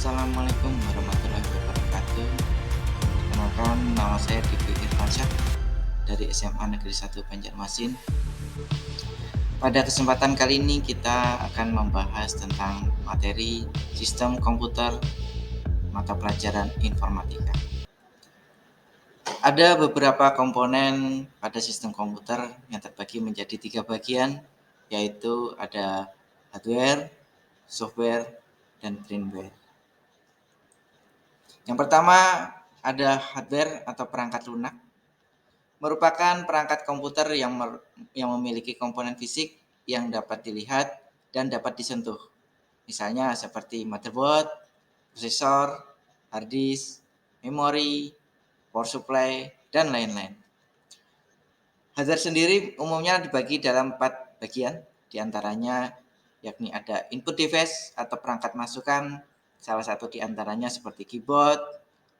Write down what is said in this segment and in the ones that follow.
Assalamualaikum warahmatullahi wabarakatuh. Perkenalkan, nama saya Diki Irfansyah dari SMA Negeri 1 Banjarmasin. Pada kesempatan kali ini kita akan membahas tentang materi sistem komputer mata pelajaran informatika. Ada beberapa komponen pada sistem komputer yang terbagi menjadi 3 bagian, yaitu ada hardware, software, dan firmware. Yang pertama ada hardware atau perangkat lunak, merupakan perangkat komputer yang memiliki komponen fisik yang dapat dilihat dan dapat disentuh. Misalnya seperti motherboard, prosesor, hard disk, memori, power supply, dan lain-lain. Hardware sendiri umumnya dibagi dalam 4 bagian, diantaranya yakni ada input device atau perangkat masukan, salah satu diantaranya seperti keyboard,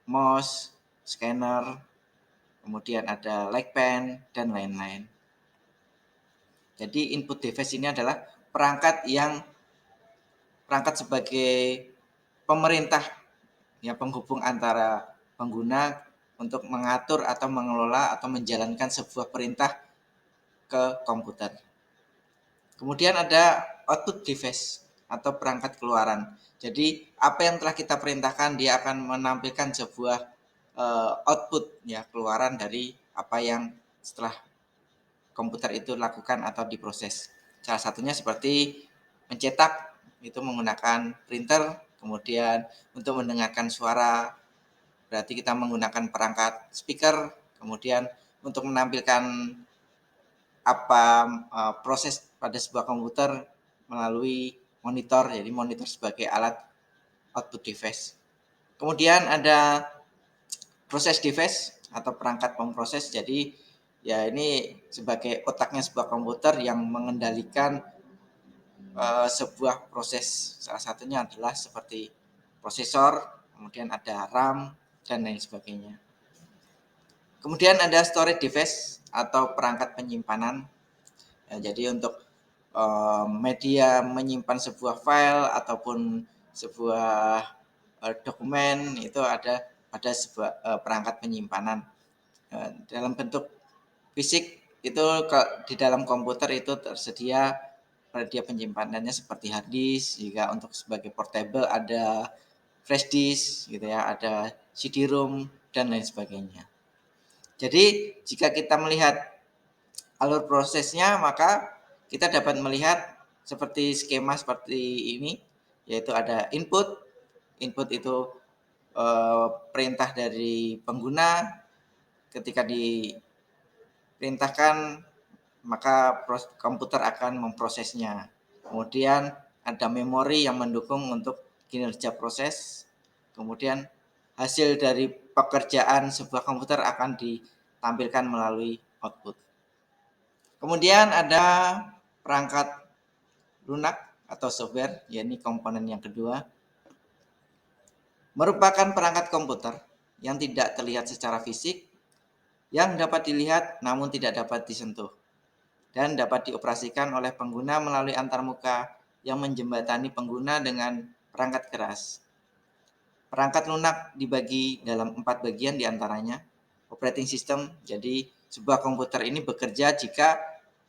mouse, scanner, kemudian ada like pen, dan lain-lain. Jadi input device ini adalah perangkat sebagai pemerintah, ya, penghubung antara pengguna untuk mengatur atau mengelola atau menjalankan sebuah perintah ke komputer. Kemudian ada output device atau perangkat keluaran. Jadi apa yang telah kita perintahkan dia akan menampilkan sebuah output, ya, keluaran dari apa yang setelah komputer itu lakukan atau diproses. Salah satunya seperti mencetak itu menggunakan printer, kemudian untuk mendengarkan suara berarti kita menggunakan perangkat speaker, kemudian untuk menampilkan apa proses pada sebuah komputer melalui monitor, jadi monitor sebagai alat output device. Kemudian ada proses device atau perangkat pemproses, jadi ya ini sebagai otaknya sebuah komputer yang mengendalikan sebuah proses. Salah satunya adalah seperti prosesor, kemudian ada RAM, dan lain sebagainya. Kemudian ada storage device atau perangkat penyimpanan. Ya, jadi untuk media menyimpan sebuah file ataupun sebuah dokumen itu ada pada sebuah perangkat penyimpanan. Dalam bentuk fisik itu di dalam komputer itu tersedia media penyimpanannya seperti hard disk, jika untuk sebagai portable ada flash disk gitu ya, ada CD-ROM dan lain sebagainya. Jadi jika kita melihat alur prosesnya maka kita dapat melihat seperti skema seperti ini, yaitu ada input. Input itu perintah dari pengguna, ketika diperintahkan maka komputer akan memprosesnya. Kemudian ada memori yang mendukung untuk kinerja proses. Kemudian hasil dari pekerjaan sebuah komputer akan ditampilkan melalui output. Kemudian ada perangkat lunak atau software, yakni komponen yang kedua. Merupakan perangkat komputer yang tidak terlihat secara fisik, yang dapat dilihat namun tidak dapat disentuh, dan dapat dioperasikan oleh pengguna melalui antarmuka yang menjembatani pengguna dengan perangkat keras. Perangkat lunak dibagi dalam 4 bagian diantaranya operating system. Jadi sebuah komputer ini bekerja jika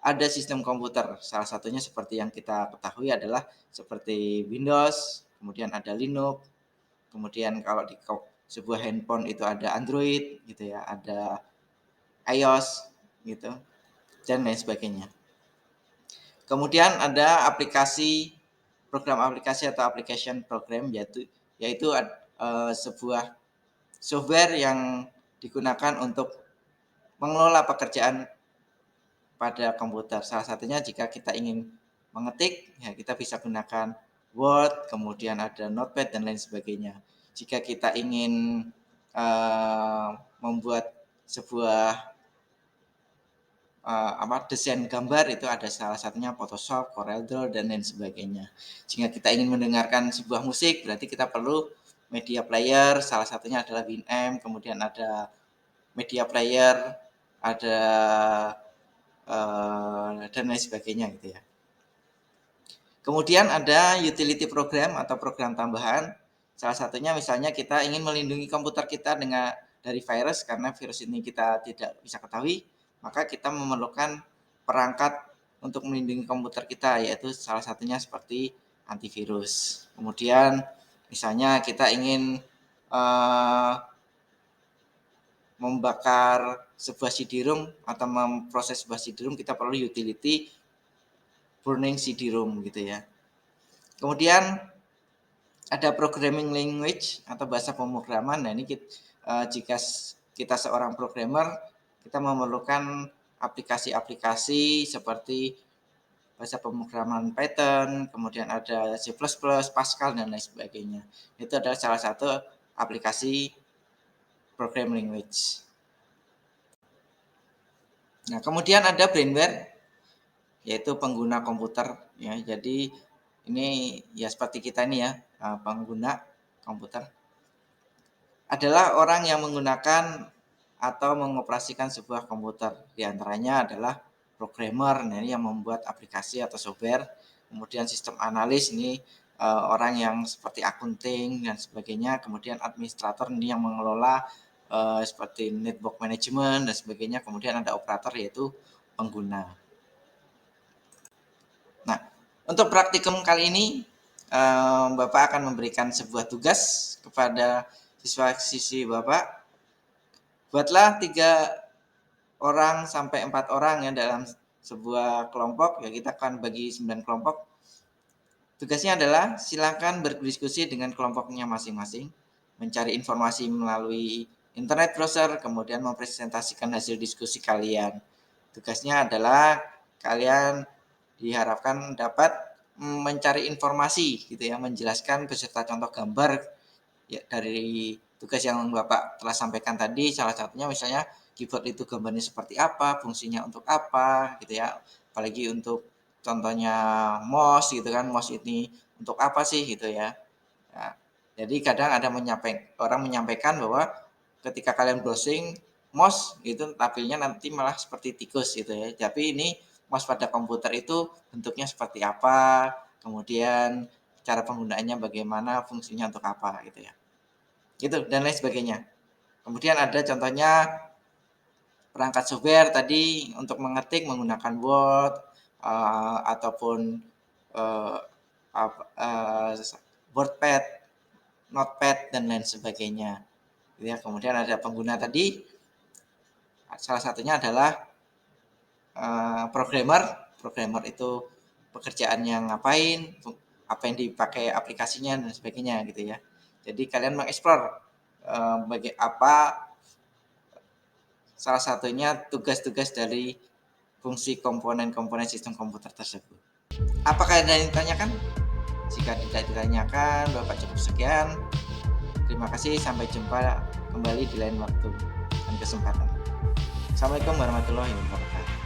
ada sistem komputer. Salah satunya seperti yang kita ketahui adalah seperti Windows, kemudian ada Linux, kemudian kalau di sebuah handphone itu ada Android gitu ya, ada iOS gitu, dan lain sebagainya. Kemudian ada program aplikasi atau application program, yaitu sebuah software yang digunakan untuk mengelola pekerjaan pada komputer. Salah satunya jika kita ingin mengetik, ya kita bisa gunakan Word, kemudian ada Notepad dan lain sebagainya. Jika kita ingin membuat sebuah desain gambar, itu ada salah satunya Photoshop, CorelDRAW, dan lain sebagainya. Jika kita ingin mendengarkan sebuah musik, berarti kita perlu media player, salah satunya adalah Winamp, kemudian ada media player, ada dan lain sebagainya gitu ya. Kemudian ada utility program atau program tambahan, Salah satunya misalnya kita ingin melindungi komputer kita dari virus, karena virus ini kita tidak bisa ketahui, maka kita memerlukan perangkat untuk melindungi komputer kita, yaitu salah satunya seperti antivirus. Kemudian misalnya kita ingin membakar sebuah CD-ROM atau memproses sebuah CD-ROM, kita perlu utility burning CD-ROM gitu ya. Kemudian ada programming language atau bahasa pemrograman. Nah, ini jika kita seorang programmer, kita memerlukan aplikasi-aplikasi seperti bahasa pemrograman Python, kemudian ada C++, Pascal, dan lain sebagainya. Itu adalah salah satu aplikasi programming language. Nah, kemudian ada brainware, yaitu pengguna komputer ya. Jadi ini ya seperti kita ini ya, pengguna komputer adalah orang yang menggunakan atau mengoperasikan sebuah komputer. Di antaranya adalah programmer, nah ini yang membuat aplikasi atau software. Kemudian sistem analis, ini orang yang seperti akunting dan sebagainya. Kemudian administrator, ini yang mengelola seperti network management dan sebagainya. Kemudian ada operator, yaitu pengguna. Nah, untuk praktikum kali ini Bapak akan memberikan sebuah tugas kepada siswa-siswi Bapak. Buatlah 3 sampai 4 orang ya dalam sebuah kelompok, ya kita akan bagi 9 kelompok. Tugasnya adalah silakan berdiskusi dengan kelompoknya masing-masing, mencari informasi melalui internet browser, kemudian mempresentasikan hasil diskusi kalian. Tugasnya adalah kalian diharapkan dapat mencari informasi gitu ya, menjelaskan beserta contoh gambar ya dari tugas yang Bapak telah sampaikan tadi. Salah satunya misalnya keyboard itu gambarnya seperti apa, fungsinya untuk apa gitu ya. Apalagi untuk contohnya mouse gitu kan, mouse ini untuk apa sih gitu ya. Nah, jadi kadang ada orang menyampaikan bahwa ketika kalian browsing mouse itu tampilnya nanti malah seperti tikus gitu ya. Tapi ini mouse pada komputer itu bentuknya seperti apa, kemudian cara penggunaannya bagaimana, fungsinya untuk apa gitu ya. Gitu dan lain sebagainya. Kemudian ada contohnya perangkat software tadi untuk mengetik menggunakan Word ataupun uh, WordPad, Notepad, dan lain sebagainya. Ya, kemudian ada pengguna tadi, salah satunya adalah programmer. Programmer itu pekerjaannya ngapain, apa yang dipakai aplikasinya dan sebagainya gitu ya. Jadi kalian mengeksplor apa salah satunya tugas-tugas dari fungsi komponen-komponen sistem komputer tersebut. Apakah ada yang ditanyakan? Jika tidak ditanyakan, Bapak cukup sekian. Terima kasih, sampai jumpa kembali di lain waktu dan kesempatan. Assalamualaikum warahmatullahi wabarakatuh.